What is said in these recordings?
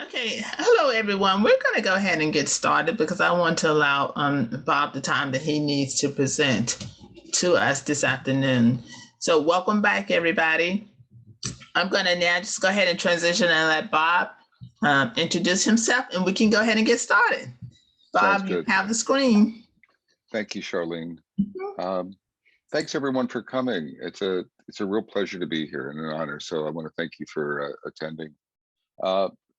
Okay, hello everyone. We're going to go ahead and get started because I want to allow Bob the time that he needs to present to us this afternoon. So, welcome back, everybody. I'm going to now just go ahead and transition and let Bob introduce himself, and we can go ahead and get started. Sounds Bob, you good. have the screen. Thank you, Charlene. Thanks everyone for coming. It's a real pleasure to be here and an honor. So I want to thank you for attending.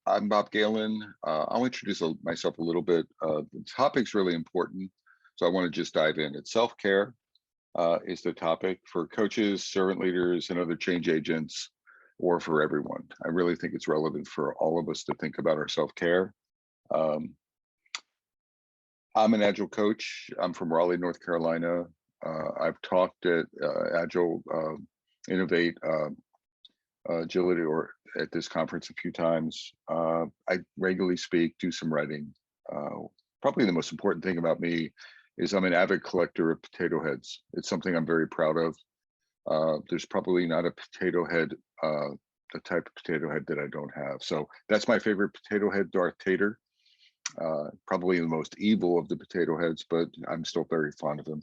I'm Bob Galen. I'll introduce myself a little bit. The topic's really important, so I want to just dive in. It's self-care is the topic for coaches, servant leaders, and other change agents, or for everyone. I really think it's relevant for all of us to think about our self-care. I'm an Agile coach. I'm from Raleigh, North Carolina. I've talked at Agile miniVAte Agility or at this conference a few times. I regularly speak, do some writing. Probably the most important thing about me is I'm an avid collector of potato heads. It's something I'm very proud of. There's probably not a potato head, the type of potato head that I don't have. So that's my favorite potato head, Darth Tater. Probably the most evil of the potato heads, but I'm still very fond of them.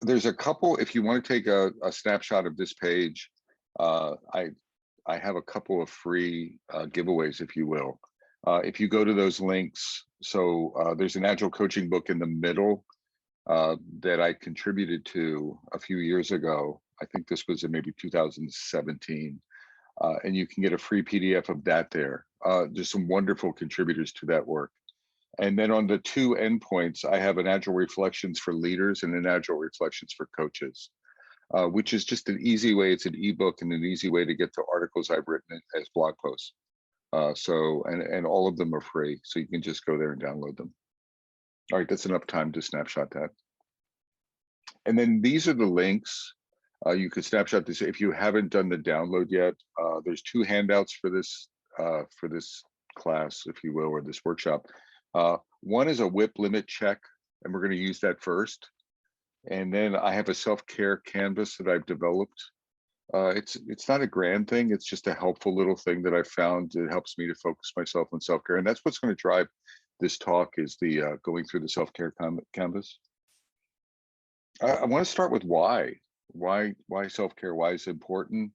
There's a couple, if you want to take a snapshot of this page, I have a couple of free giveaways, if you will. If you go to those links, so there's an Agile coaching book in the middle that I contributed to a few years ago. I think this was in maybe 2017. And you can get a free PDF of that there. There's some wonderful contributors to that work. And then on the two endpoints, I have an Agile Reflections for leaders and an Agile Reflections for coaches, which is just an easy way. It's an ebook and an easy way to get to articles I've written as blog posts. And all of them are free, so you can just go there and download them. All right, that's enough time to snapshot that. And then these are the links. You could snapshot this if you haven't done the download yet. There's two handouts for this class, if you will, or this workshop. One is a WIP limit check, and we're going to use that first. And then I have a self-care canvas that I've developed. It's not a grand thing. It's just a helpful little thing that I found. It helps me to focus myself on self-care, and that's what's going to drive this talk is the going through the self-care canvas. I want to start with why self-care, why is it important.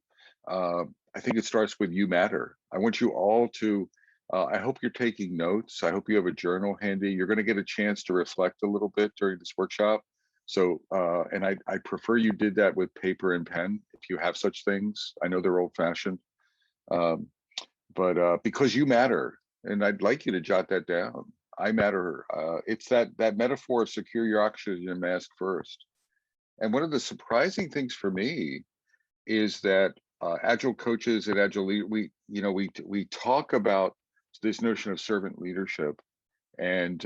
I think it starts with you matter. I want you all to I hope you're taking notes. I hope you have a journal handy. You're going to get a chance to reflect a little bit during this workshop. So and I prefer you did that with paper and pen if you have such things. I know they're old-fashioned, but because you matter, and I'd like you to jot that down. I matter. It's that metaphor of secure your oxygen mask first. And one of the surprising things for me is that Agile coaches and Agile we talk about this notion of servant leadership, and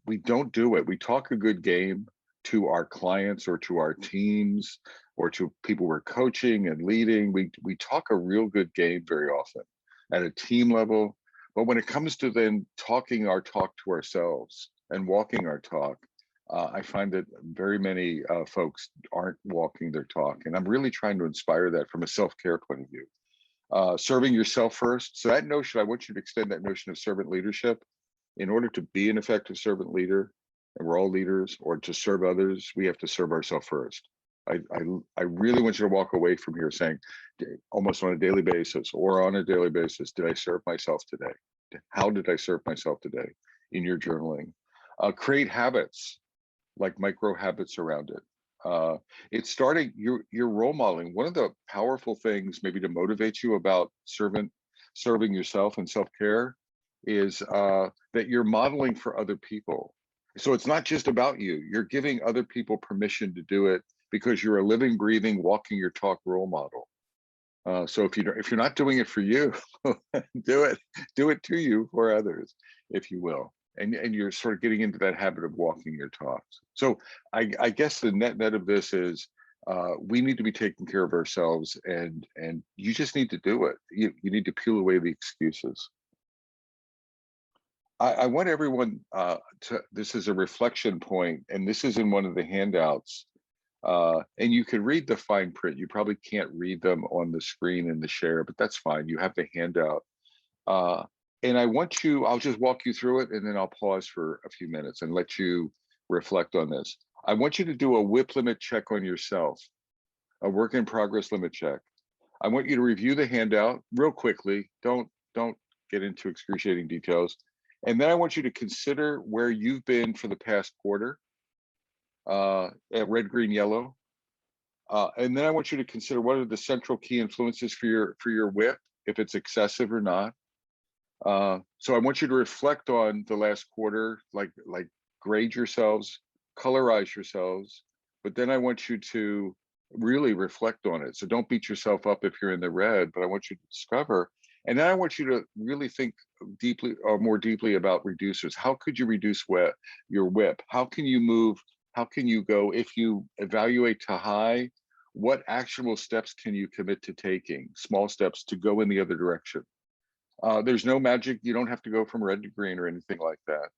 we don't do it. We talk a good game to our clients or to our teams or to people we're coaching and leading. We talk a real good game very often at a team level, but when it comes to then talking our talk to ourselves and walking our talk, I find that very many folks aren't walking their talk, and I'm really trying to inspire that from a self-care point of view. Serving yourself first. So that notion, I want you to extend that notion of servant leadership. In order to be an effective servant leader, and we're all leaders, or to serve others, we have to serve ourselves first. I really want you to walk away from here saying, almost on a daily basis or on a daily basis, did I serve myself today? How did I serve myself today in your journaling? Create habits, like micro habits around it. It's starting your role modeling. One of the powerful things maybe to motivate you about serving yourself and self-care is that you're modeling for other people. So it's not just about you. You're giving other people permission to do it because you're a living, breathing, walking your talk role model. So if you're not doing it for you, do it to you for others, if you will. And you're sort of getting into that habit of walking your talks. So I guess the net of this is we need to be taking care of ourselves, and you just need to do it. You need to peel away the excuses. I want everyone this is a reflection point, and this is in one of the handouts. And you can read the fine print. You probably can't read them on the screen in the share, but that's fine. You have the handout. And I'll just walk you through it, and then I'll pause for a few minutes and let you reflect on this. I want you to do a WIP limit check on yourself, a work in progress limit check. I want you to review the handout real quickly. Don't get into excruciating details. And then I want you to consider where you've been for the past quarter, at red, green, yellow. And then I want you to consider what are the central key influences for your WIP, if it's excessive or not. So I want you to reflect on the last quarter, like grade yourselves, colorize yourselves, but then I want you to really reflect on it. So don't beat yourself up if you're in the red, but I want you to discover. And then I want you to really think deeply or more deeply about reducers. How could you reduce your WIP? How can you move? How can you go, if you evaluate to high, what actionable steps can you commit to taking? Small steps to go in the other direction. There's no magic. You don't have to go from red to green or anything like that.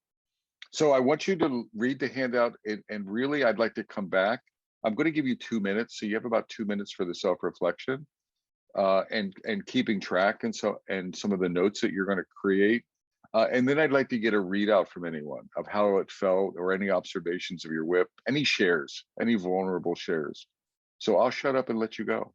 So I want you to read the handout, and really, I'd like to come back. I'm going to give you 2 minutes. So you have about 2 minutes for the self-reflection, and keeping track, and some of the notes that you're going to create. And then I'd like to get a readout from anyone of how it felt, or any observations of your WIP, any shares, any vulnerable shares. So I'll shut up and let you go.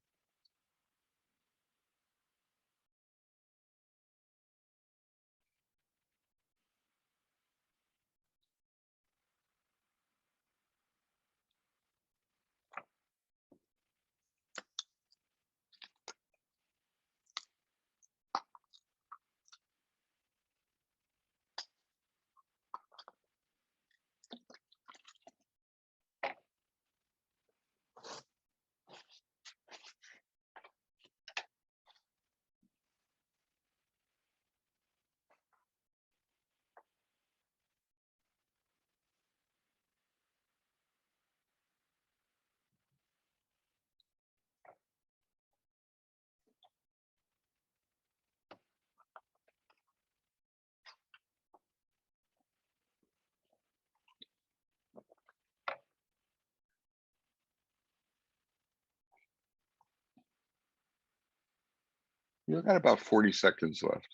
You've got about 40 seconds left.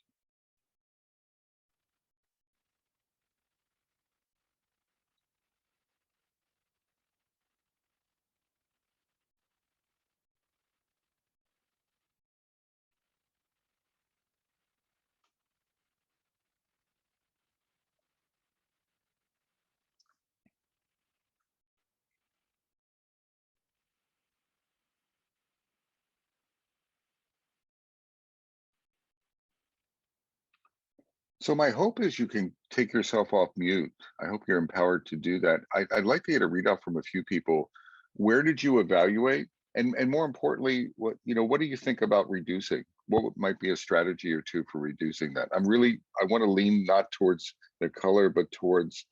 So my hope is you can take yourself off mute. I hope you're empowered to do that. I'd like to get a readout from a few people. Where did you evaluate? And more importantly, what do you think about reducing? What might be a strategy or two for reducing that? I want to lean not towards the color, but towards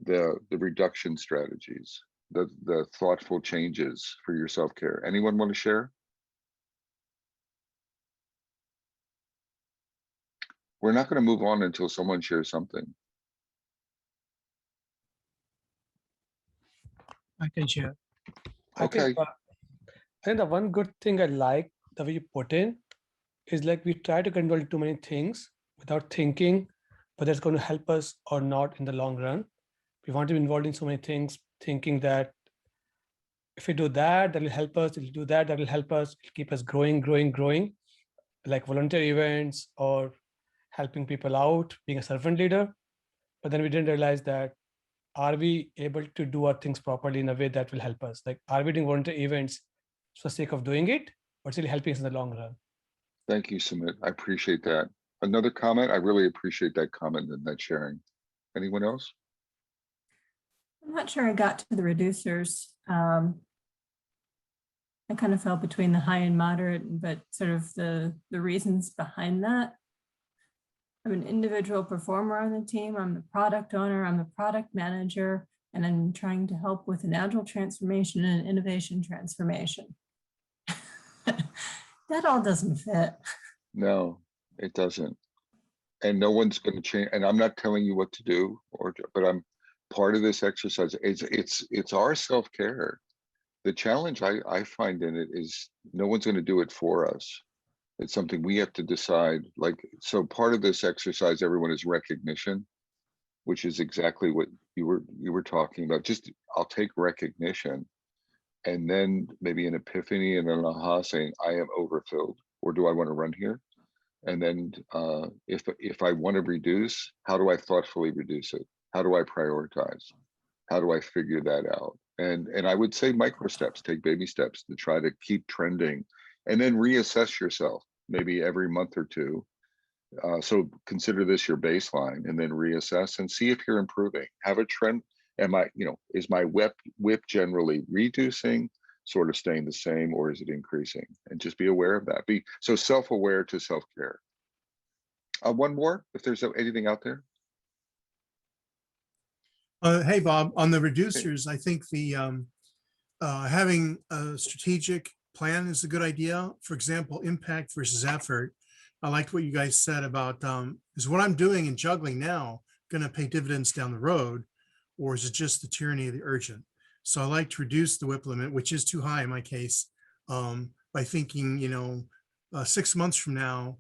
the reduction strategies, the thoughtful changes for your self-care. Anyone want to share? We're not going to move on until someone shares something. I can share. Okay. I think the one good thing I like the way you put in is, like, we try to control too many things without thinking whether it's going to help us or not in the long run. We want to be involved in so many things, thinking that if we do that, that will help us. If we do that, that will help us. It'll keep us growing, like volunteer events or helping people out, being a servant leader. But then we didn't realize that, are we able to do our things properly in a way that will help us? Like, are we doing volunteer events for the sake of doing it, or it's really helping us in the long run? Thank you, Sumit. I appreciate that. Another comment? I really appreciate that comment and that sharing. Anyone else? I'm not sure I got to the reducers. I kind of fell between the high and moderate, but sort of the reasons behind that. I'm an individual performer on the team. I'm the product owner. I'm the product manager, and I'm trying to help with an agile transformation and innovation transformation. That all doesn't fit. No, it doesn't. And no one's going to change. And I'm not telling you what to do, but I'm part of this exercise. It's our self-care. The challenge I find in it is no one's going to do it for us. It's something we have to decide. Like, so part of this exercise, everyone, is recognition, which is exactly what you were talking about. Just, I'll take recognition, and then maybe an epiphany and an aha saying, I am overfilled, or do I want to run here? And then if I want to reduce, how do I thoughtfully reduce it? How do I prioritize? How do I figure that out? And I would say micro steps, take baby steps to try to keep trending, and then reassess yourself maybe every month or two. So consider this your baseline, and then reassess and see if you're improving. Have a trend. Am I, is my whip generally reducing, sort of staying the same, or is it increasing? And just be aware of that. Be so self-aware to self-care. One more, if there's anything out there. Hey, Bob, on the reducers, I think the having a strategic plan is a good idea. For example, impact versus effort. I liked what you guys said about, is what I'm doing and juggling now going to pay dividends down the road, or is it just the tyranny of the urgent? So I like to reduce the WIP limit, which is too high in my case, by thinking, 6 months from now,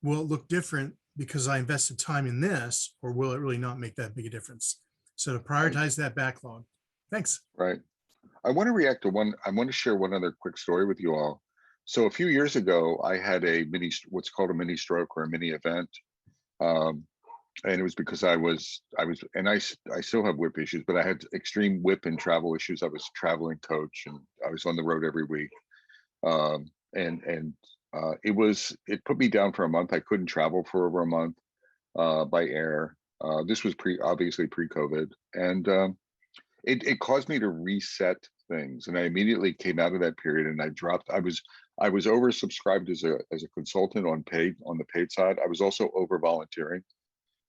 will it look different because I invested time in this, or will it really not make that big a difference? So to prioritize that backlog. Thanks. Right. I want to react to one. I want to share one other quick story with you all. So a few years ago, I had what's called a mini stroke, or a mini event. And it was because I still have WIP issues, but I had extreme WIP and travel issues. I was a traveling coach, and I was on the road every week. It put me down for a month. I couldn't travel for over a month by air. This was obviously pre-COVID, and it caused me to reset things. And I immediately came out of that period, and I was oversubscribed as a consultant on the paid side. I was also over volunteering,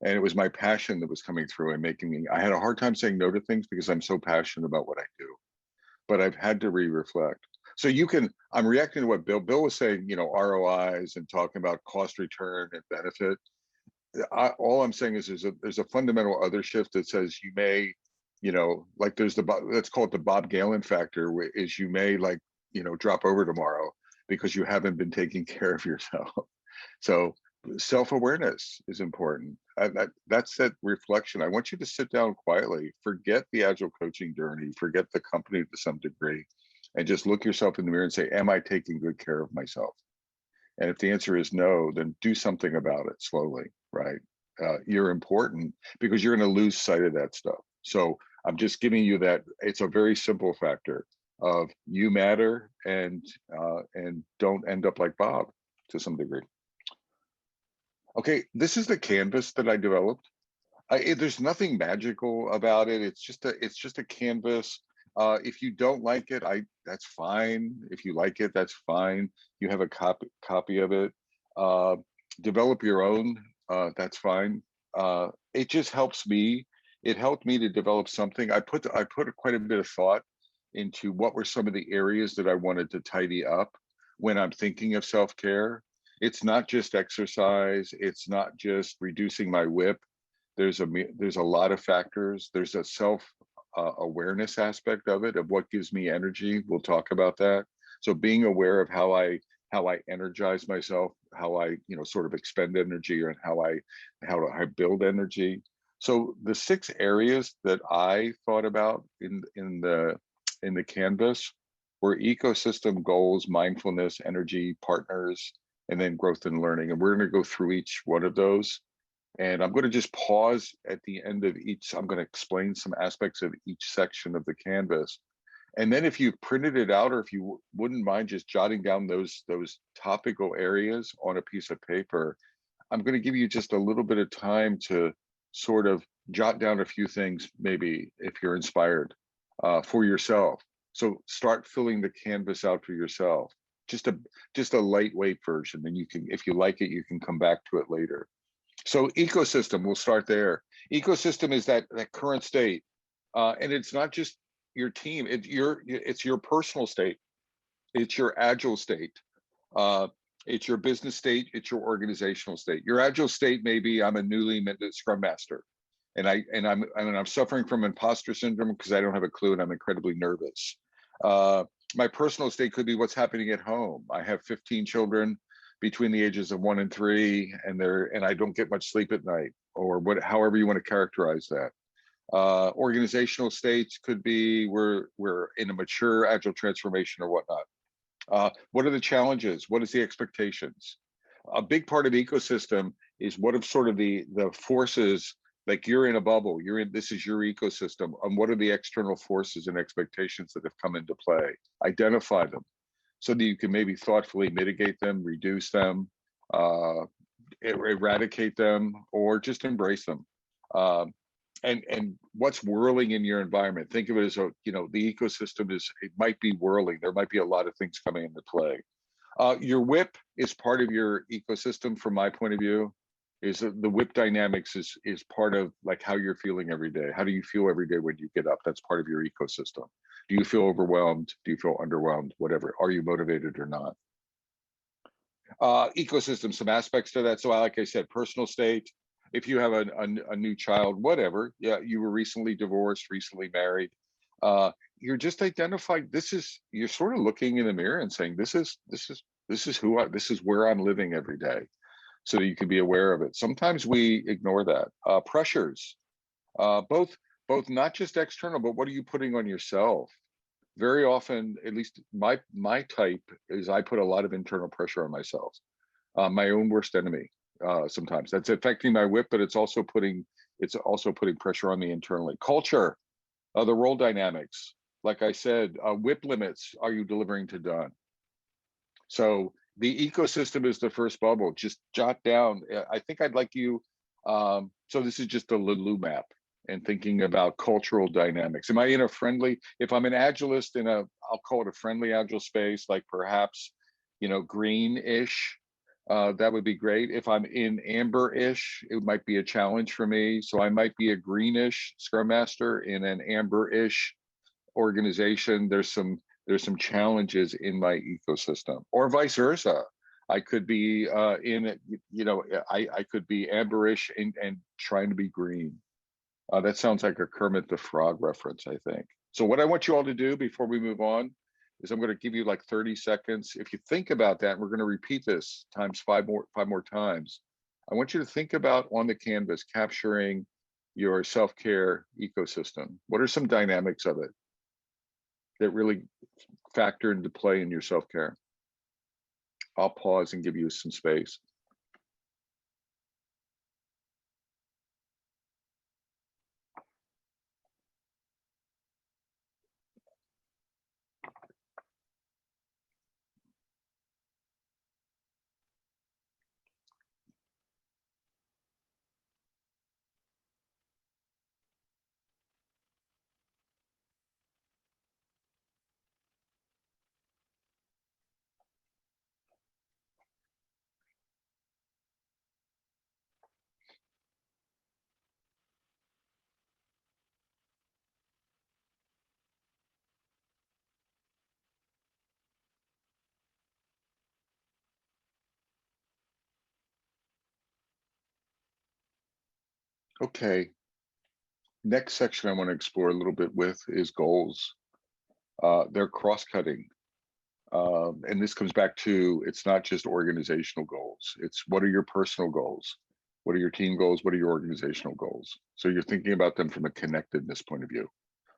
and it was my passion that was coming through and making me. I had a hard time saying no to things because I'm so passionate about what I do, but I've had to reflect. So I'm reacting to what Bill was saying, ROIs and talking about cost, return, and benefit. All I'm saying is there's a fundamental other shift that says you may, like let's call it the Bob Galen factor, is you may drop over tomorrow because you haven't been taking care of yourself. So self-awareness is important. That's that reflection. I want you to sit down quietly, forget the Agile coaching journey, forget the company to some degree, and just look yourself in the mirror and say, am I taking good care of myself? And if the answer is no, then do something about it slowly, right? You're important because you're going to lose sight of that stuff. So I'm just giving you that. It's a very simple factor of you matter, and don't end up like Bob to some degree. Okay, this is the canvas that I developed. There's nothing magical about it. It's just a canvas. If you don't like it, that's fine. If you like it, that's fine. You have a copy of it. Develop your own. That's fine. It just helps me. It helped me to develop something. I put quite a bit of thought into what were some of the areas that I wanted to tidy up when I'm thinking of self-care. It's not just exercise. It's not just reducing my WIP. There's a lot of factors. There's a self-awareness aspect of it, of what gives me energy. We'll talk about that. So being aware of how I energize myself, how I sort of expend energy, or how I build energy. So the 6 areas that I thought about in the canvas were ecosystem, goals, mindfulness, energy, partners, and then growth and learning. And we're going to go through each one of those. And I'm going to just pause at the end of each. I'm going to explain some aspects of each section of the canvas. And then if you printed it out, or if you wouldn't mind just jotting down those topical areas on a piece of paper, I'm going to give you just a little bit of time to sort of jot down a few things, maybe if you're inspired, for yourself. So start filling the canvas out for yourself. Just a lightweight version, and you can, if you like it, you can come back to it later. So ecosystem, we'll start there. Ecosystem is that current state, and it's not just your team. It's your personal state. It's your Agile state. It's your business state. It's your organizational state. Your Agile state may be, I'm a newly minted Scrum Master, and I'm suffering from imposter syndrome because I don't have a clue and I'm incredibly nervous. My personal state could be what's happening at home. I have 15 children. between the ages of 1 and 3, and I don't get much sleep at night, or however you want to characterize that. Organizational states could be we're in a mature agile transformation or whatnot. What are the challenges? What is the expectations? A big part of ecosystem is what if sort of the forces, like you're in a bubble, this is your ecosystem, and what are the external forces and expectations that have come into play? Identify them so that you can maybe thoughtfully mitigate them, reduce them, eradicate them, or just embrace them. And what's whirling in your environment? Think of it as the ecosystem it might be whirling. There might be a lot of things coming into play. Your WIP is part of your ecosystem from my point of view. Is the WIP dynamics is part of like how you're feeling every day. How do you feel every day when you get up? That's part of your ecosystem. Do you feel overwhelmed? Do you feel underwhelmed? Whatever. Are you motivated or not? Ecosystem, some aspects to that. So like I said, personal state. If you have a new child, whatever, yeah, you were recently divorced, recently married, you're just identifying, you're sort of looking in the mirror and saying, this is where I'm living every day, so that you can be aware of it. Sometimes we ignore that. Pressures, both not just external, but what are you putting on yourself? Very often, at least my type is I put a lot of internal pressure on myself, my own worst enemy. Sometimes that's affecting my WIP, but it's also putting pressure on me internally. Culture, the role dynamics. Like I said, WIP limits. Are you delivering to done? So the ecosystem is the first bubble. Just jot down. I think I'd like you. So this is just a Lulu map and thinking about cultural dynamics. Am I in a friendly? If I'm an agilist I'll call it a friendly agile space, like perhaps green-ish. That would be great. If I'm in amber-ish, it might be a challenge for me. So I might be a greenish Scrum Master in an amber-ish organization. There's some challenges in my ecosystem, or vice versa. I could be I could be amberish and trying to be green. That sounds like a Kermit the Frog reference, I think. So what I want you all to do before we move on is I'm going to give you like 30 seconds. If you think about that, we're going to repeat this times five more times. I want you to think about on the canvas, capturing your self-care ecosystem. What are some dynamics of it that really factor into play in your self-care? I'll pause and give you some space. Okay. Next section I want to explore a little bit with is goals. They're cross-cutting. And this comes back to, it's not just organizational goals. It's what are your personal goals? What are your team goals? What are your organizational goals? So you're thinking about them from a connectedness point of view.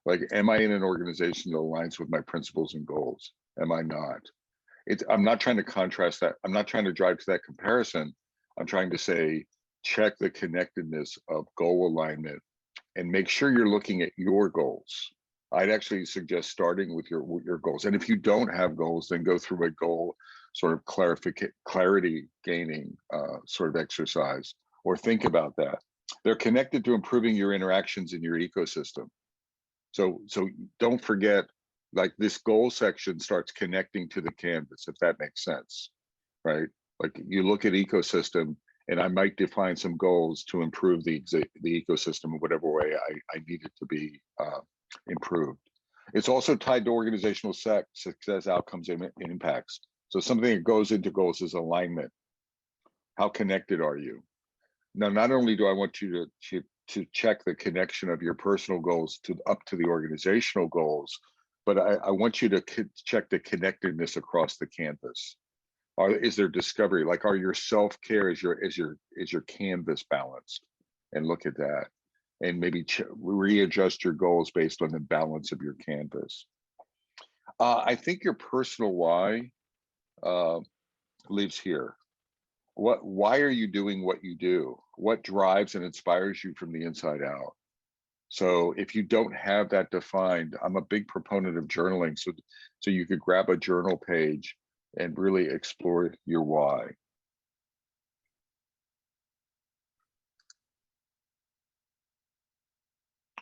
Like, am I in an organization that aligns with my principles and goals? Am I not? I'm not trying to contrast that. I'm not trying to drive to that comparison. I'm trying to say, check the connectedness of goal alignment and make sure you're looking at your goals. I'd actually suggest starting with your goals. And if you don't have goals, then go through a goal sort of clarity gaining sort of exercise, or think about that. They're connected to improving your interactions in your ecosystem. So don't forget, like, this goal section starts connecting to the canvas, if that makes sense, right? Like, you look at ecosystem, and I might define some goals to improve the ecosystem in whatever way I need it to be improved. It's also tied to organizational success outcomes and impacts. So something that goes into goals is alignment. How connected are you? Now, not only do I want you to check the connection of your personal goals up to the organizational goals, but I want you to check the connectedness across the campus. Or is there discovery? Like, are your self-care, is your canvas balanced? And look at that. And maybe readjust your goals based on the balance of your canvas. I think your personal why lives here. Why are you doing what you do? What drives and inspires you from the inside out? So if you don't have that defined, I'm a big proponent of journaling. So you could grab a journal page and really explore your why.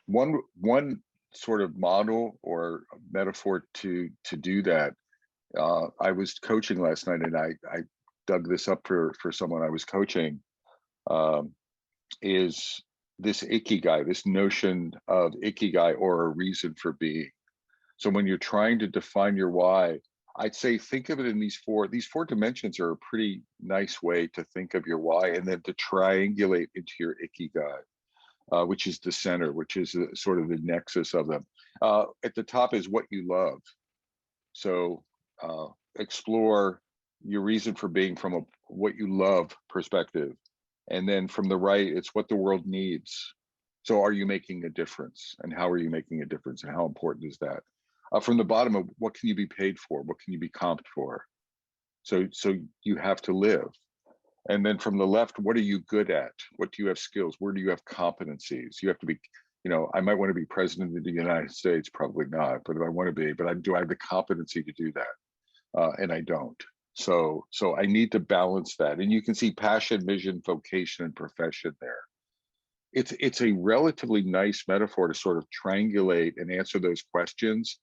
One sort of model or metaphor to do that. I was coaching last night, and I dug this up for someone I was coaching. Is this ikigai, this notion of ikigai, or a reason for being. So when you're trying to define your why, I'd say think of it in these four dimensions are a pretty nice way to think of your why, and then to triangulate into your ikigai, which is the center, which is sort of the nexus of them. At the top is what you love. So explore your reason for being from a what you love perspective. And then from the right, it's what the world needs. So are you making a difference? And how are you making a difference? And how important is that? From the bottom of what can you be paid for? What can you be comped for? So you have to live. And then from the left, what are you good at? What do you have skills? Where do you have competencies? You have to be, I might want to be president of the United States, probably not, but if I want to be, but do I have the competency to do that? And I don't. So I need to balance that. And you can see passion, vision, vocation, and profession there. It's a relatively nice metaphor to sort of triangulate and answer those questions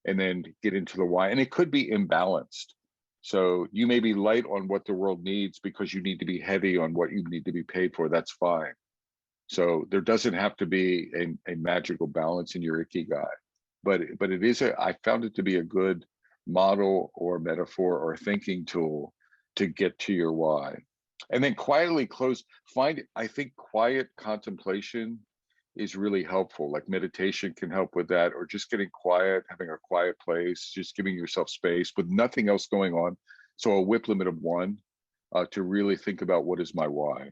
and then get into the why. And it could be imbalanced. So you may be light on what the world needs because you need to be heavy on what you need to be paid for. That's fine. So there doesn't have to be a magical balance in your ikigai, but it is I found it to be a good model or metaphor or thinking tool to get to your why. And then quietly close, I think quiet contemplation is really helpful. Like meditation can help with that, or just getting quiet, having a quiet place, just giving yourself space with nothing else going on. So a whip limit of 1 to really think about what is my why.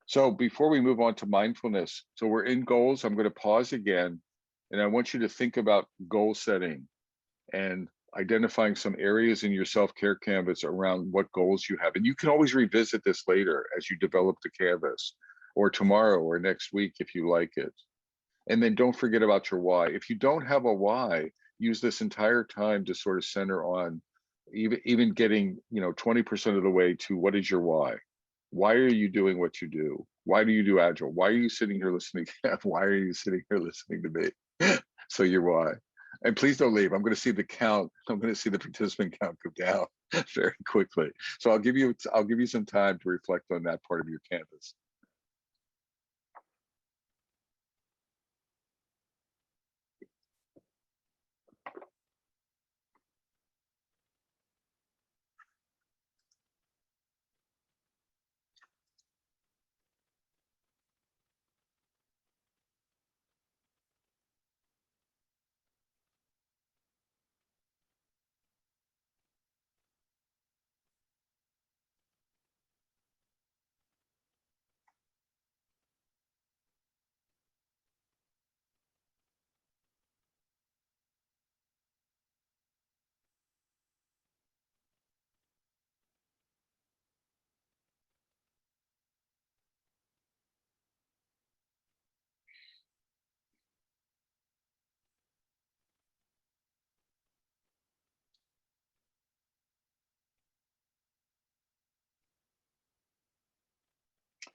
So before we move on to mindfulness, so we're in goals. I'm going to pause again, and I want you to think about goal setting and identifying some areas in your self-care canvas around what goals you have. And you can always revisit this later as you develop the canvas, or tomorrow or next week if you like it. And then don't forget about your why. If you don't have a why, use this entire time to sort of center on even getting 20% of the way to what is your why. Why are you doing what you do? Why do you do Agile? Why are you sitting here listening? Why are you sitting here listening to me? So your why. And please don't leave. I'm going to see the count. I'm going to see the participant count go down very quickly. So I'll give you some time to reflect on that part of your canvas.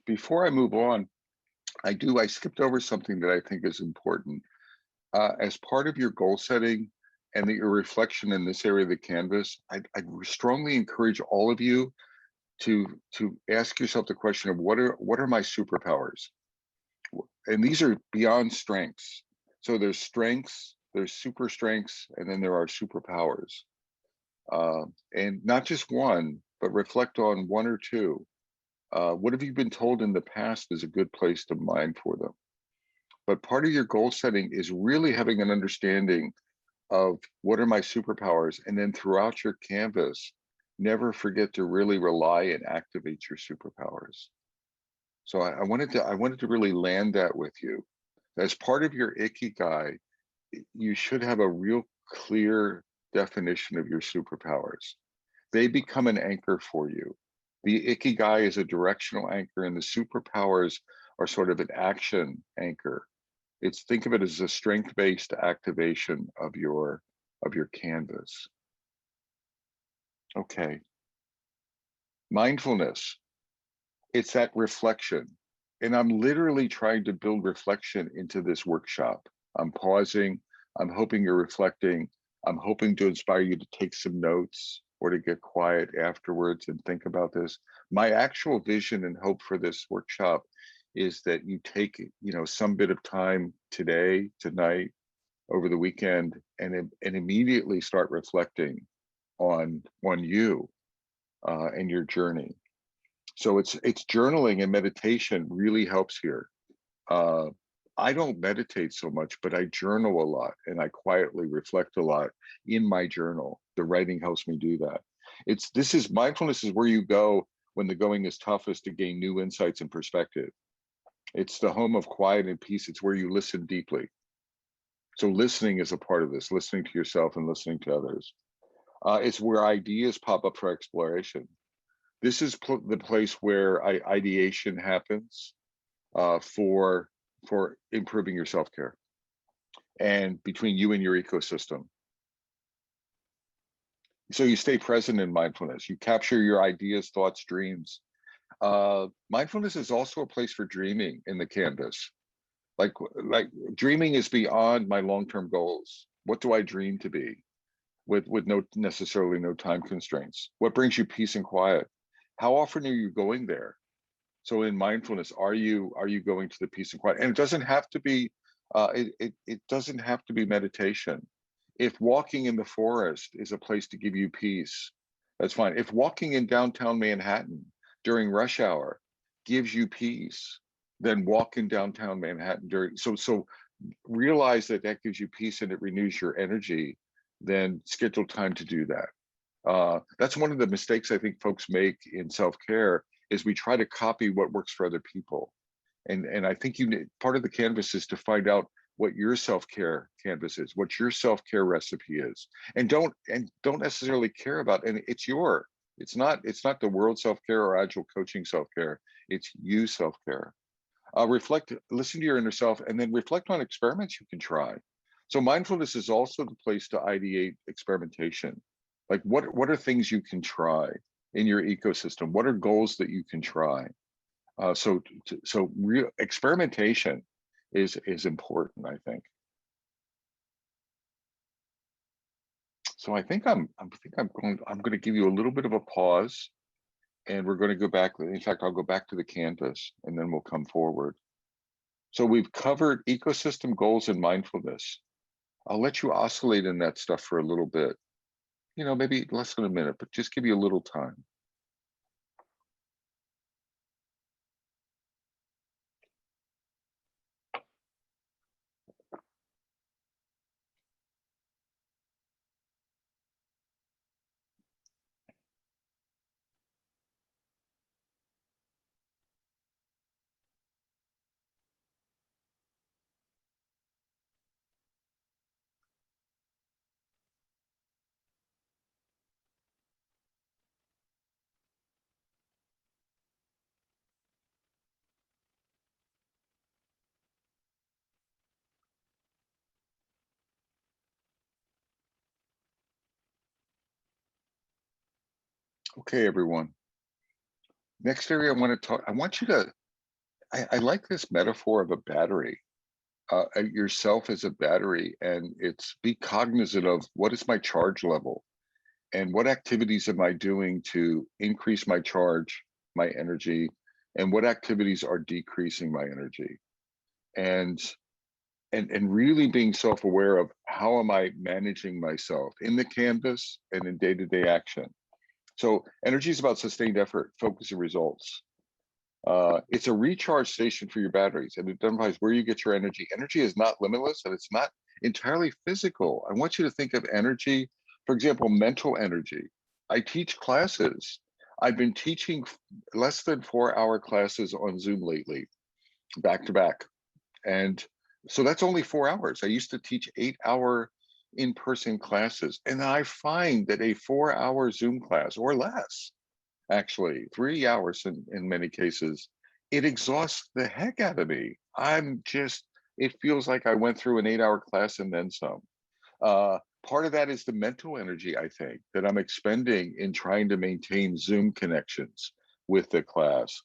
Before I move on, I skipped over something that I think is important. As part of your goal setting and your reflection in this area of the canvas, I strongly encourage all of you to ask yourself the question of what are my superpowers? And these are beyond strengths. So there's strengths, there's super strengths, and then there are superpowers. And not just one, but reflect on 1 or 2. What have you been told in the past is a good place to mine for them? But part of your goal setting is really having an understanding of what are my superpowers, and then throughout your canvas, never forget to really rely and activate your superpowers. So I wanted to really land that with you. As part of your Ikigai, you should have a real clear definition of your superpowers. They become an anchor for you. The Ikigai is a directional anchor, and the superpowers are sort of an action anchor. Think of it as a strength-based activation of your canvas. Okay. Mindfulness, it's that reflection. And I'm literally trying to build reflection into this workshop. I'm pausing, I'm hoping you're reflecting. I'm hoping to inspire you to take some notes or to get quiet afterwards and think about this. My actual vision and hope for this workshop is that you take, some bit of time today, tonight, over the weekend, and immediately start reflecting on you and your journey. So it's journaling and meditation really helps here. I don't meditate so much, but I journal a lot and I quietly reflect a lot in my journal. The writing helps me do that. Mindfulness is where you go when the going is toughest to gain new insights and perspective. It's the home of quiet and peace. It's where you listen deeply. So listening is a part of this, listening to yourself and listening to others. It's where ideas pop up for exploration. This is the place where ideation happens for improving your self-care and between you and your ecosystem. So you stay present in mindfulness. You capture your ideas, thoughts, dreams. Mindfulness is also a place for dreaming in the canvas. Like dreaming is beyond my long-term goals. What do I dream to be with necessarily no time constraints? What brings you peace and quiet? How often are you going there? So in mindfulness, are you going to the peace and quiet? And it doesn't have to be it doesn't have to be meditation. If walking in the forest is a place to give you peace, that's fine. If walking in downtown Manhattan during rush hour gives you peace, then walk in downtown Manhattan during. So realize that gives you peace and it renews your energy. Then schedule time to do that. That's one of the mistakes I think folks make in self-care is we try to copy what works for other people. And I think part of the canvas is to find out what your self-care canvas is, what your self-care recipe is. And don't necessarily care about, and it's not the world self-care or agile coaching self-care, it's you self-care. Reflect, listen to your inner self, and then reflect on experiments you can try. So mindfulness is also the place to ideate experimentation. Like what are things you can try in your ecosystem? What are goals that you can try? So real experimentation is important, I think. So I think I'm going to give you a little bit of a pause, and we're going to go back. In fact, I'll go back to the canvas, and then we'll come forward. So we've covered ecosystem goals and mindfulness. I'll let you oscillate in that stuff for a little bit. Maybe less than a minute, but just give you a little time. Okay, everyone. Next area I want to talk, I like this metaphor of a battery. Yourself as a battery, and be cognizant of what is my charge level and what activities am I doing to increase my charge, my energy, and what activities are decreasing my energy. And really being self-aware of how am I managing myself in the canvas and in day-to-day action. So energy is about sustained effort, focus, and results. It's a recharge station for your batteries, and it identifies where you get your energy. Energy is not limitless, and it's not entirely physical. I want you to think of energy, for example, mental energy. I teach classes. I've been teaching less than 4-hour classes on Zoom lately, back to back. And so that's only 4 hours. I used to teach 8-hour in-person classes. And I find that a 4-hour Zoom class or less, actually 3 hours in many cases, it exhausts the heck out of me. It feels like I went through an 8-hour class and then some. Part of that is the mental energy, I think, that I'm expending in trying to maintain Zoom connections with the class.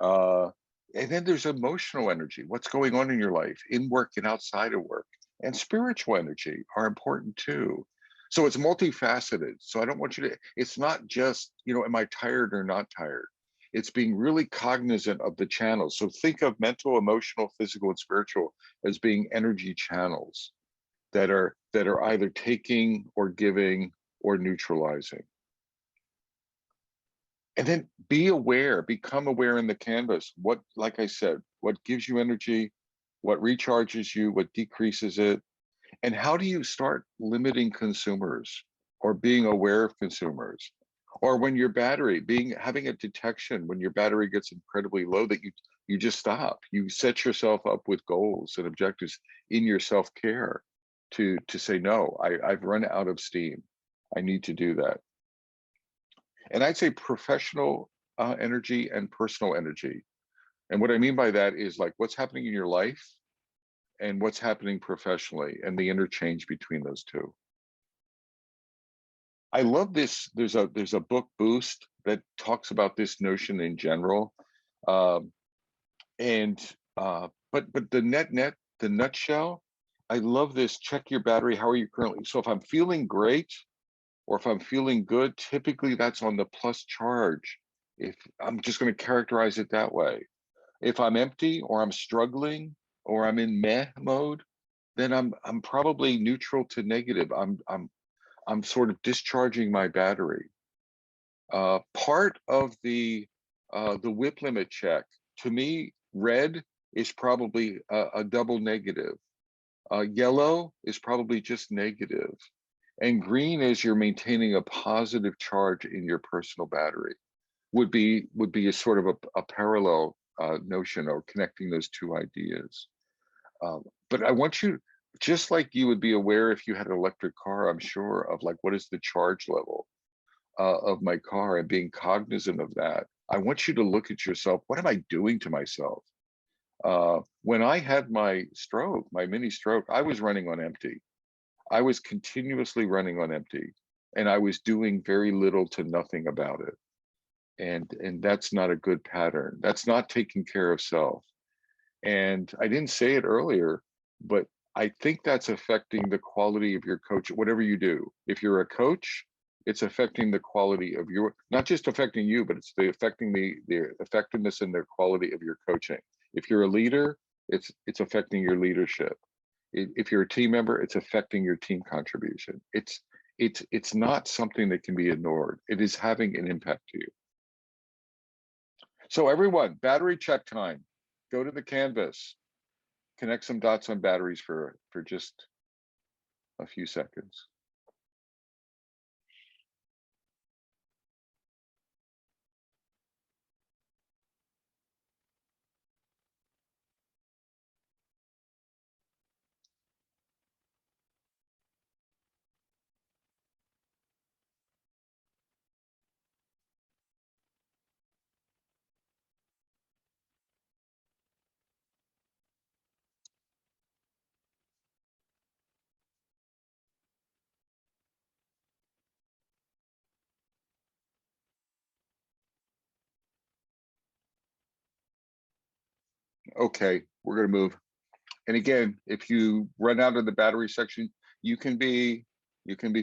And then there's emotional energy. What's going on in your life, in work and outside of work, and spiritual energy are important too. So it's multifaceted. So I don't want you to, it's not just, am I tired or not tired? It's being really cognizant of the channels. So think of mental, emotional, physical, and spiritual as being energy channels that are either taking or giving or neutralizing. And then be aware, become aware in the canvas. What, like I said, what gives you energy, what recharges you, what decreases it, and how do you start limiting consumers or being aware of consumers? Or when your battery, having a detection when your battery gets incredibly low that you just stop. You set yourself up with goals and objectives in your self-care to say, no, I've run out of steam. I need to do that. And I'd say professional energy and personal energy. And what I mean by that is like what's happening in your life and what's happening professionally and the interchange between those two. I love this. There's a book, Boost, that talks about this notion in general. But the nutshell, I love this. Check your battery. How are you currently? So if I'm feeling great, or if I'm feeling good, typically that's on the plus charge. If I'm just going to characterize it that way. If I'm empty or I'm struggling or I'm in meh mode, then I'm probably neutral to negative. I'm sort of discharging my battery. Part of the whip limit check, to me, red is probably a double negative. Yellow is probably just negative. And green is you're maintaining a positive charge in your personal battery. Would be a sort of a parallel notion or connecting those two ideas. But I want you, just like you would be aware if you had an electric car, I'm sure, of like, what is the charge level of my car, and being cognizant of that. I want you to look at yourself. What am I doing to myself? When I had my stroke, my mini stroke, I was running on empty. I was continuously running on empty, and I was doing very little to nothing about it. And that's not a good pattern. That's not taking care of self. And I didn't say it earlier, but I think that's affecting the quality of your coach, whatever you do. If you're a coach, it's affecting the quality of your, not just affecting you, but it's affecting the effectiveness and the quality of your coaching. If you're a leader, it's affecting your leadership. If you're a team member, it's affecting your team contribution. It's not something that can be ignored. It is having an impact to you. So everyone, battery check time. Go to the canvas, connect some dots on batteries for just a few seconds. Okay, we're gonna move. And again, if you run out of the battery section, you can be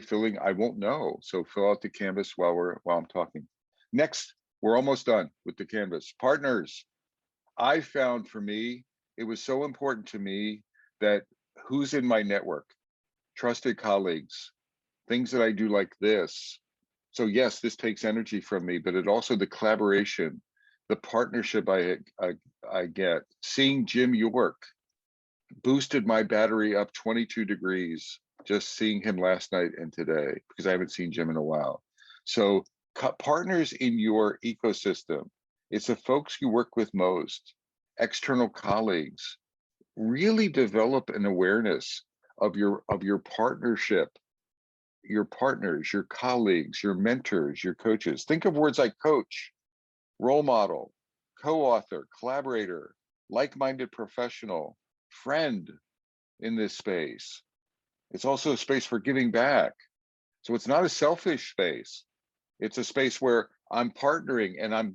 filling, I won't know. So fill out the canvas while I'm talking. Next, we're almost done with the canvas. Partners, I found for me, it was so important to me that who's in my network, trusted colleagues, things that I do like this. So yes, this takes energy from me, but it also the collaboration, the partnership I get. Seeing Jim York boosted my battery up 22 degrees, just seeing him last night and today, because I haven't seen Jim in a while. So partners in your ecosystem, it's the folks you work with most, external colleagues. Really develop an awareness of your partnership, your partners, your colleagues, your mentors, your coaches. Think of words like coach, role model, co-author, collaborator, like-minded professional, friend in this space. It's also a space for giving back. So it's not a selfish space. It's a space where I'm partnering and I'm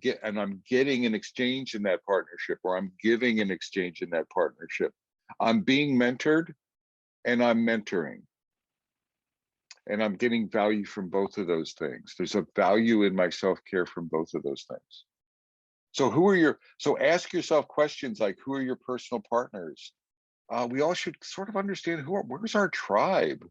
getting an exchange in that partnership, or I'm giving an exchange in that partnership. I'm being mentored and I'm mentoring. And I'm getting value from both of those things. There's a value in my self-care from both of those things. So ask yourself questions like, who are your personal partners? We all should sort of understand where's our tribe?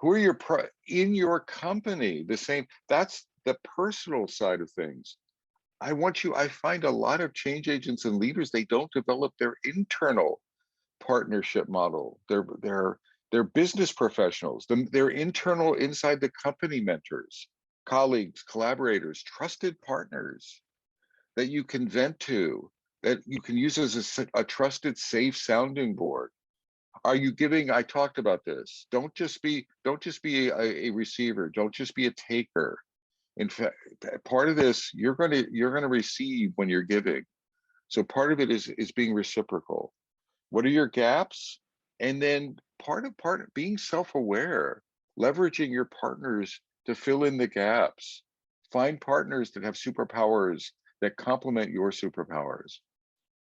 Who are in your company? That's the personal side of things. I find a lot of change agents and leaders, they don't develop their internal partnership model. They're business professionals. They're internal inside the company mentors, colleagues, collaborators, trusted partners that you can vent to, that you can use as a trusted, safe sounding board. Are you giving? I talked about this. Don't just be a receiver. Don't just be a taker. In fact, part of this you're going to receive when you're giving. So part of it is being reciprocal. What are your gaps? And then part of being self-aware, leveraging your partners to fill in the gaps. Find partners that have superpowers that complement your superpowers,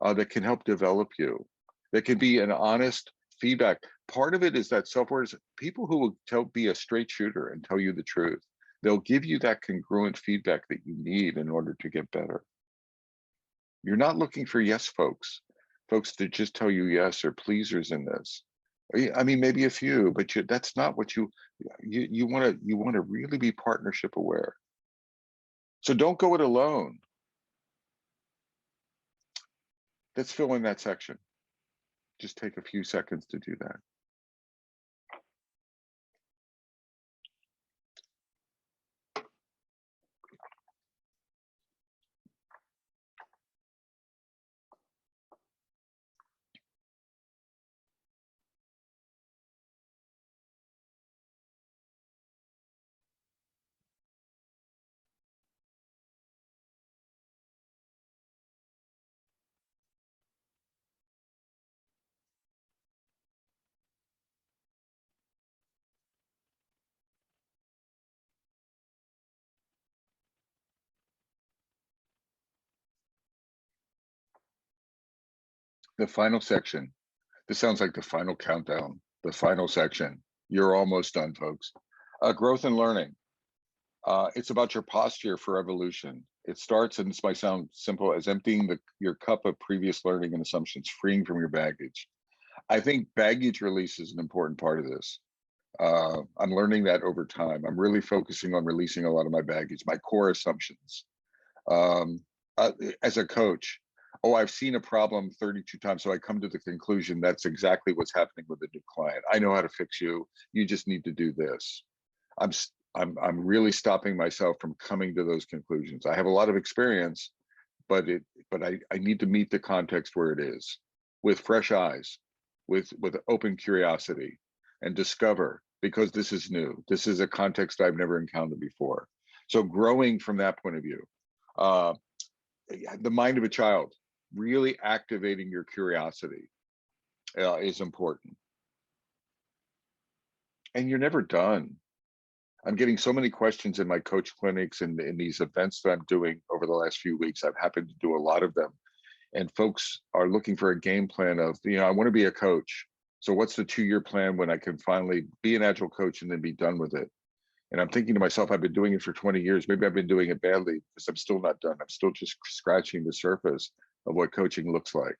that can help develop you, that can be an honest feedback. Part of it is that self-awareness. People who will be a straight shooter and tell you the truth. They'll give you that congruent feedback that you need in order to get better. You're not looking for yes folks to just tell you yes or pleasers in this. I mean, maybe a few, but that's not what you want to really be partnership aware. So don't go it alone. Let's fill in that section. Just take a few seconds to do that. The final section. This sounds like the final countdown, the final section. You're almost done, folks. Growth and learning. It's about your posture for evolution. It starts, and this might sound simple, as emptying your cup of previous learning and assumptions, freeing from your baggage. I think baggage release is an important part of this. I'm learning that over time. I'm really focusing on releasing a lot of my baggage, my core assumptions. As a coach, I've seen a problem 32 times, so I come to the conclusion that's exactly what's happening with a new client. I know how to fix you. You just need to do this. I'm really stopping myself from coming to those conclusions. I have a lot of experience, but I need to meet the context where it is, with fresh eyes, with open curiosity, and discover, because this is new. This is a context I've never encountered before. So growing from that point of view, the mind of a child, really activating your curiosity is important. And you're never done. I'm getting so many questions in my coach clinics and in these events that I'm doing over the last few weeks. I've happened to do a lot of them. And folks are looking for a game plan of, I want to be a coach. So what's the 2-year plan when I can finally be an Agile coach and then be done with it? And I'm thinking to myself, I've been doing it for 20 years. Maybe I've been doing it badly because I'm still not done. I'm still just scratching the surface of what coaching looks like.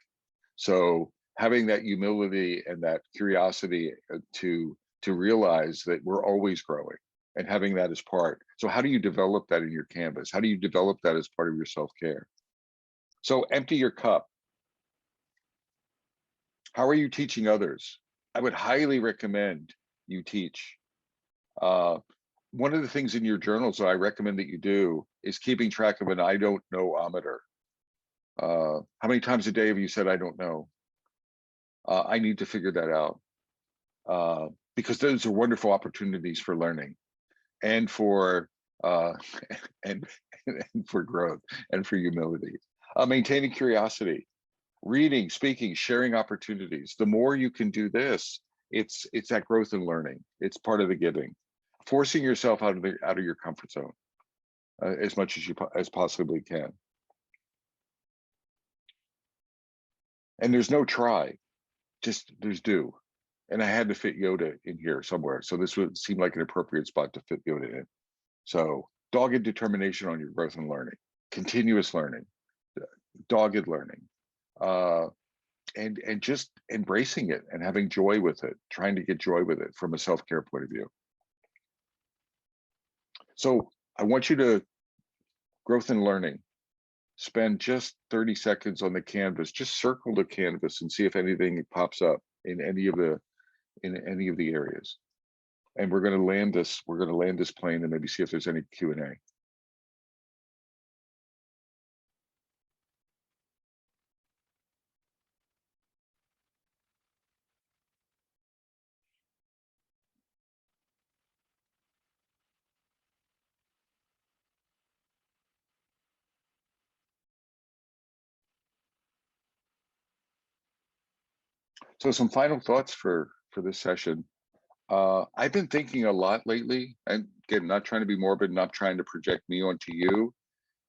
So having that humility and that curiosity to realize that we're always growing, and having that as part. So how do you develop that in your canvas? How do you develop that as part of your self-care? So empty your cup. How are you teaching others? I would highly recommend you teach. one of the things in your journals that I recommend that you do is keeping track of an I don't know-ometer. How many times a day have you said, I don't know? I need to figure that out. Because those are wonderful opportunities for learning and for and for growth and for humility. Maintaining curiosity, reading, speaking, sharing opportunities. The more you can do this, it's that growth and learning. It's part of the giving. Forcing yourself out of your comfort zone as much as you possibly can. And there's no try, just there's do. And I had to fit Yoda in here somewhere. So this would seem like an appropriate spot to fit Yoda in. So dogged determination on your growth and learning, continuous learning, dogged learning, and just embracing it and having joy with it, trying to get joy with it from a self-care point of view. So I want you to growth and learning. Spend just 30 seconds on the canvas. Just circle the canvas and see if anything pops up in any of the areas. And we're going to land this. We're going to land this plane and maybe see if there's any Q&A. So some final thoughts for this session. I've been thinking a lot lately, and again, not trying to be morbid, not trying to project me onto you,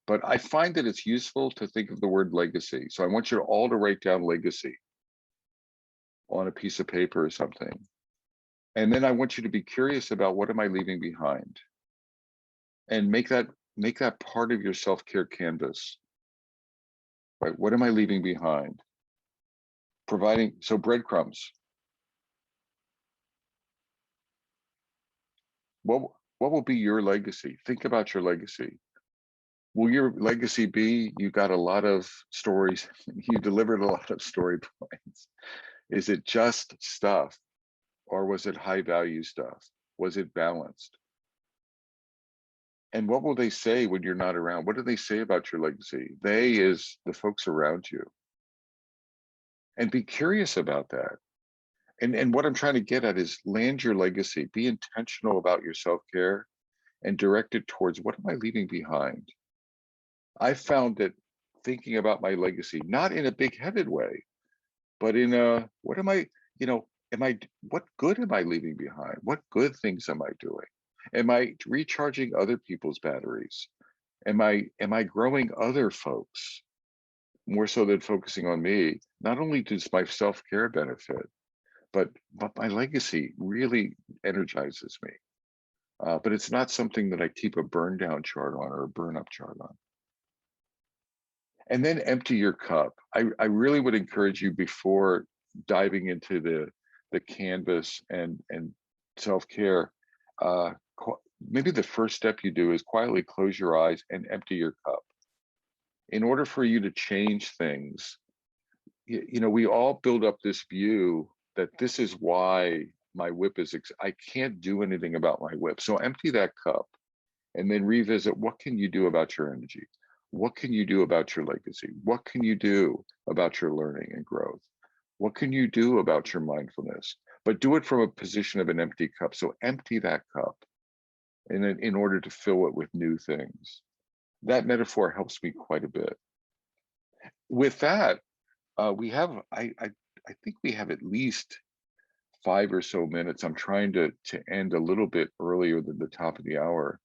but I find that it's useful to think of the word legacy. So I want you all to write down legacy on a piece of paper or something. And then I want you to be curious about, what am I leaving behind? And make that part of your self-care canvas, right? What am I leaving behind? Providing, so breadcrumbs. What will be your legacy? Think about your legacy. Will your legacy be, you got a lot of stories, you delivered a lot of story points? Is it just stuff, or was it high value stuff? Was it balanced? And what will they say when you're not around? What do they say about your legacy? They is the folks around you. And be curious about that. And what I'm trying to get at is, land your legacy. Be intentional about your self-care and direct it towards, what am I leaving behind? I found that thinking about my legacy, not in a big-headed way, but in a, what am I, what good am I leaving behind? What good things am I doing? Am I recharging other people's batteries? Am I growing other folks more so than focusing on me? Not only does my self-care benefit, but my legacy really energizes me. But it's not something that I keep a burn down chart on or a burn up chart on. And then empty your cup. I really would encourage you, before diving into the canvas and self-care, maybe the first step you do is quietly close your eyes and empty your cup. In order for you to change things, we all build up this view that this is why my whip is, I can't do anything about my whip. So empty that cup and then revisit, what can you do about your energy? What can you do about your legacy? What can you do about your learning and growth? What can you do about your mindfulness? But do it from a position of an empty cup. So empty that cup in order to fill it with new things. That metaphor helps me quite a bit. With that, we have, I think we have at least 5 or so minutes. I'm trying to end a little bit earlier than the top of the hour.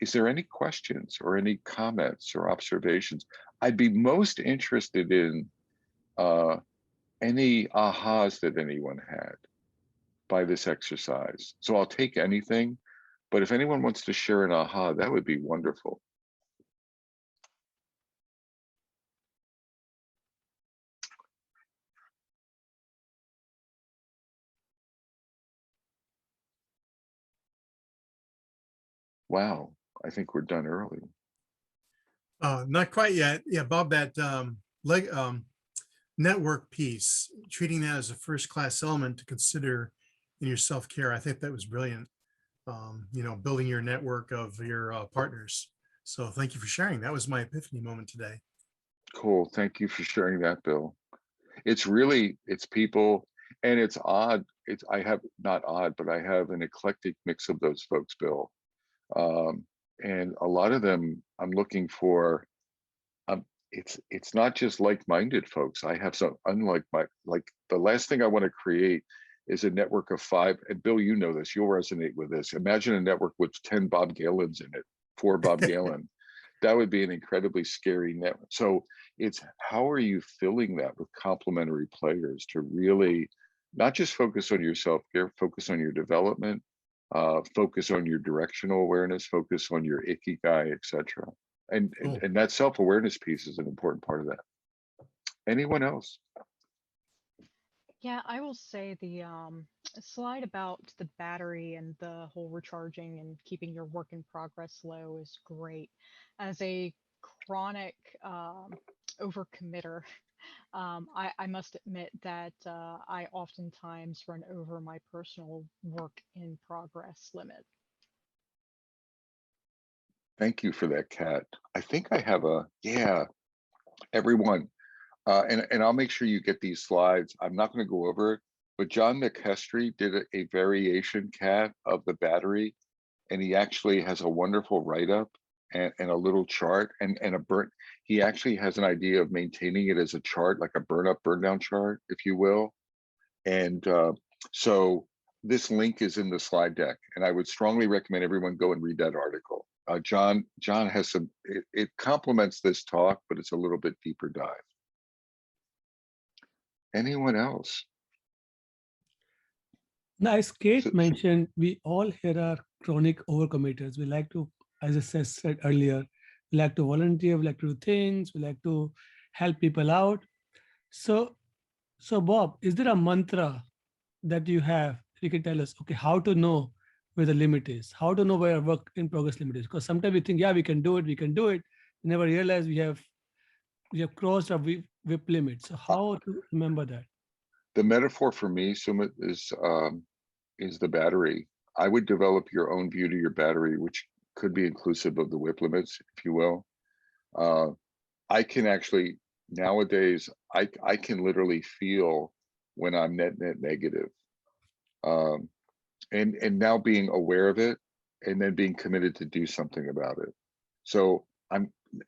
Is there any questions or any comments or observations? I'd be most interested in any ahas that anyone had by this exercise. So I'll take anything, but if anyone wants to share an aha, that would be wonderful. Wow, I think we're done early. Not quite yet. Yeah, Bob, that network piece, treating that as a first-class element to consider in your self-care, I think that was brilliant. building your network of your partners. So thank you for sharing. That was my epiphany moment today. Cool. Thank you for sharing that, Bill. It's people, and it's odd. I have not odd, but I have an eclectic mix of those folks, Bill. And a lot of them I'm looking for. It's not just like-minded folks. I have some like the last thing I want to create is a network of 5. And Bill, you know this. You'll resonate with this. Imagine a network with 10 Bob Galens in it, 4 Bob Galen. That would be an incredibly scary network. So it's how are you filling that with complementary players to really not just focus on yourself care, focus on your development, focus on your directional awareness, focus on your ikigai, etc. And, Cool. and that self-awareness piece is an important part of that. Anyone else? Yeah, I will say the slide about the battery and the whole recharging and keeping your work in progress low is great. As a chronic overcommitter, I must admit that I oftentimes run over my personal work in progress limit. Thank you for that, Kat. I think I have everyone. And I'll make sure you get these slides. I'm not going to go over it, but John McKestry did a variation, Kat, of the battery, and he actually has a wonderful write-up and a little chart and a burn. He actually has an idea of maintaining it as a chart, like a burn-up, burn-down chart, if you will. And so this link is in the slide deck, and I would strongly recommend everyone go and read that article. John has some, it complements this talk, but it's a little bit deeper dive. Anyone else? Nice. Kate mentioned we all here are chronic overcommitters. We like to, as I said earlier, we like to volunteer, we like to do things, we like to help people out. So Bob, is there a mantra that you have? You can tell us, okay, how to know where the limit is, how to know where our work in progress limit is. Because sometimes we think, yeah, we can do it. We never realize we have crossed our WIP limit. So how to remember that? The metaphor for me, Sumit, is the battery. I would develop your own view to your battery, which could be inclusive of the WIP limits, if you will. I can actually, nowadays, I can literally feel when I'm net negative. And now being aware of it and then being committed to do something about it. So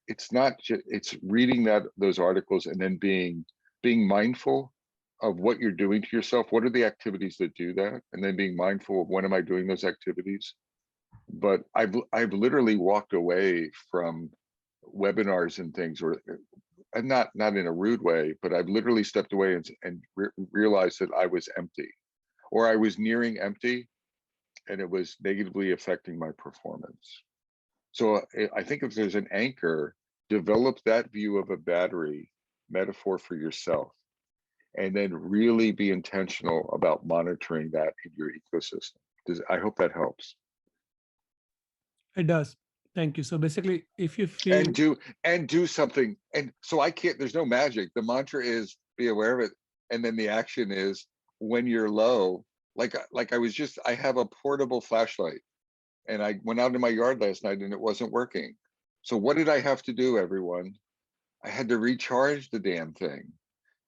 it's not just, it's reading those articles and then being mindful of what you're doing to yourself. What are the activities that do that? And then being mindful of when am I doing those activities? But I've literally walked away from webinars and things, and not in a rude way, but I've literally stepped away and realized that I was empty, or I was nearing empty, and it was negatively affecting my performance. So I think if there's an anchor, develop that view of a battery metaphor for yourself, and then really be intentional about monitoring that in your ecosystem. I hope that helps. It does. Thank you. So basically, if you feel and do something, and so there's no magic. The mantra is be aware of it, and then the action is when you're low. Like I have a portable flashlight, and I went out in my yard last night and it wasn't working. So what did I have to do, everyone? I had to recharge the damn thing.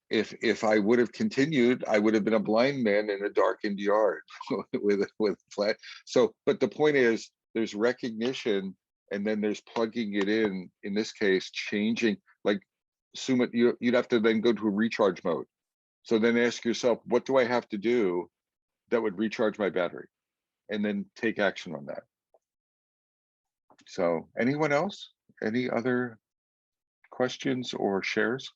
If I would have continued, I would have been a blind man in a darkened yard with flat. So, but the point is, there's recognition, and then there's plugging it in. In this case, changing. Like Sumit, you'd have to then go to a recharge mode. So then ask yourself, what do I have to do that would recharge my battery, and then take action on that. So anyone else? Any other questions or shares?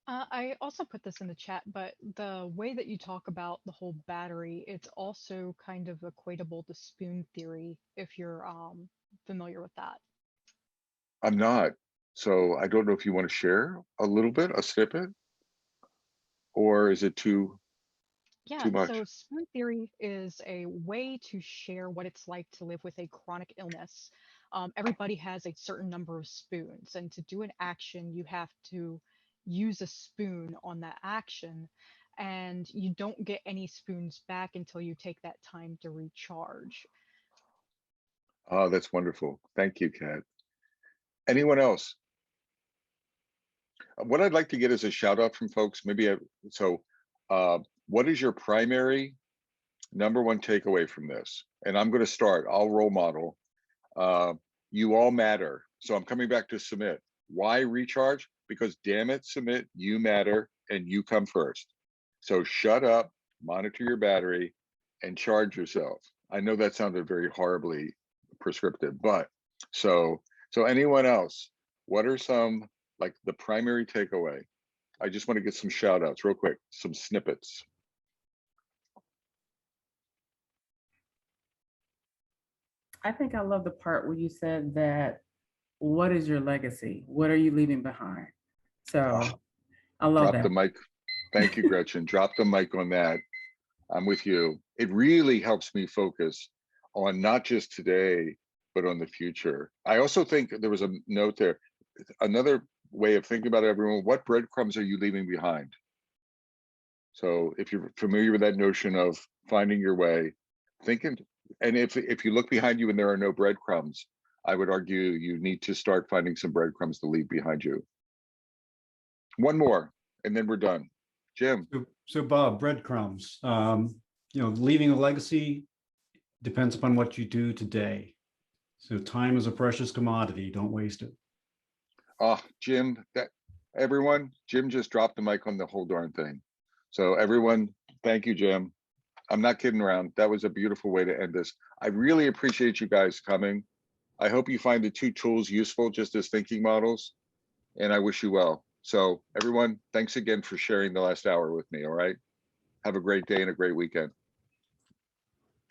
I also put this in the chat, but the way that you talk about the whole battery, it's also kind of equatable to spoon theory, if you're familiar with that. I'm not. So I don't know if you want to share a little bit, a snippet, or is it too much? So spoon theory is a way to share what it's like to live with a chronic illness. Everybody has a certain number of spoons, and to do an action, you have to use a spoon on that action. and you don't get any spoons back until you take that time to recharge. Oh, that's wonderful. Thank you, Kat. Anyone else? What I'd like to get is a shout out from folks. What is your primary number one takeaway from this? And I'm going to start. I'll role model. You all matter. So I'm coming back to Submit. Why recharge? Because damn it, Submit, you matter and you come first. So shut up, monitor your battery, and charge yourself. I know that sounded very horribly prescriptive, but so anyone else, what are some, like, the primary takeaway? I just want to get some shout outs real quick, some snippets. I think I love the part where you said that, what is your legacy? What are you leaving behind? So I love Drop that. the mic. Thank you, Gretchen. Drop the mic on that. I'm with you. It really helps me focus on not just today, but on the future. I also think there was a note there. Another way of thinking about it, everyone, what breadcrumbs are you leaving behind? So if you're familiar with that notion of finding your way, thinking, and if you look behind you and there are no breadcrumbs, I would argue you need to start finding some breadcrumbs to leave behind you. One more, and then we're done. Jim. So Bob, breadcrumbs. Leaving a legacy depends upon what you do today. So time is a precious commodity. Don't waste it. Jim, Jim just dropped the mic on the whole darn thing. So everyone, thank you, Jim. I'm not kidding around. That was a beautiful way to end this. I really appreciate you guys coming. I hope you find the two tools useful just as thinking models, and I wish you well. So everyone, thanks again for sharing the last hour with me, all right? Have a great day and a great weekend.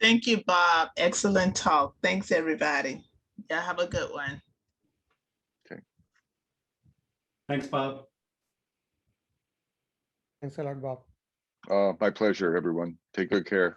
Thank you, Bob. Excellent talk. Thanks, everybody. Yeah, have a good one. Okay. Thanks, Bob. Thanks a lot, Bob. My pleasure, everyone. Take good care.